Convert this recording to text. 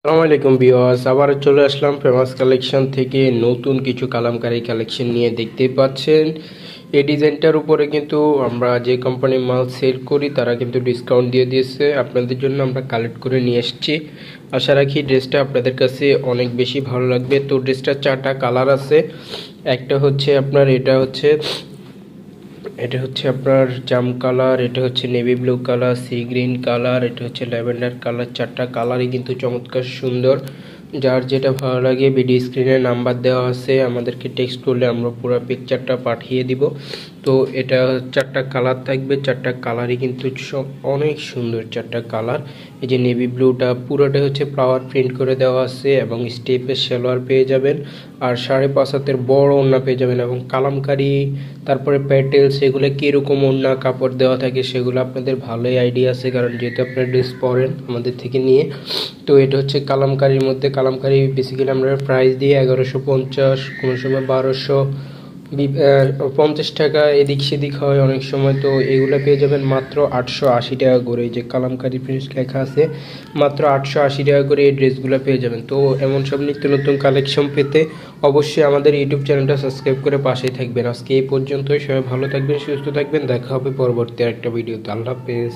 আসসালামু আলাইকুম ভিউয়ার্স, আবার চলে আসলাম ফেমাস কালেকশন থেকে নতুন কিছু কালামকারী কালেকশন নিয়ে। দেখতেই পাচ্ছেন এই ডিজাইনটার উপরে কিন্তু আমরা যে কোম্পানির মাল সেল করি তারা কিন্তু ডিসকাউন্ট দিয়ে দিয়েছে। আপনাদের জন্য আমরা কালেক্ট করে নিয়ে এসেছি। আশা রাখি ড্রেসটা আপনাদের কাছে অনেক বেশি ভালো লাগবে। তো ড্রেসটার 4টা কালার আছে। একটা হচ্ছে আপনার এটা হচ্ছে আপনার জাম কালার, এটা হচ্ছে navy blue colour, sea green colour, এটা হচ্ছে ল্যাভেন্ডার কালার। 4টা কালারই কিন্তু চমৎকার সুন্দর। যার যেটা ভালো লাগে ভিডিও স্ক্রিনে নাম্বার দেওয়া আছে, আমাদেরকে টেক্সট করলে আমরা পুরো পিকচারটা পাঠিয়ে দিব। তো এটা 4টা কালার থাকবে। 4টা কালারই কিন্তু অনেক সুন্দর 4টা কালার। এই যে নেভি ব্লুটা পুরোটা হচ্ছে ফ্লাওয়ার প্রিন্ট করে দেওয়া আছে এবং স্টেপের সালোয়ার পেয়ে যাবেন, আর 5.5 হাতের বড় ওড়না পেয়ে যাবেন এবং কালামকারী, তারপরে প্যাটেলস, এগুলো কীরকম ওড়না কাপড় দেওয়া থাকে সেগুলো আপনাদের ভালোই আইডিয়া আছে, কারণ যেহেতু আপনারা ড্রেস পরেন আমাদের থেকে নিয়ে। তো এটা হচ্ছে কালামকারীর মধ্যে। কালামকারী বেসিক্যালি আমরা প্রাইস দিয়ে 1150, কোনো সময় 1250 টাকা এদিক সেদিক হয় অনেক সময়। তো এগুলো পেয়ে যাবেন মাত্র 880 টাকা করে। এই যে কালামকারী প্রিন্টস লেখা আছে, মাত্র 880 টাকা করে এই ড্রেসগুলো পেয়ে যাবেন। তো এমন সব নিত্য নতুন কালেকশন পেতে অবশ্যই আমাদের ইউটিউব চ্যানেলটা সাবস্ক্রাইব করে পাশেই থাকবেন। আজকে এই পর্যন্তই। সবাই ভালো থাকবেন, সুস্থ থাকবেন। দেখা হবে পরবর্তী একটা ভিডিওতে। আল্লাহ হাফেজ।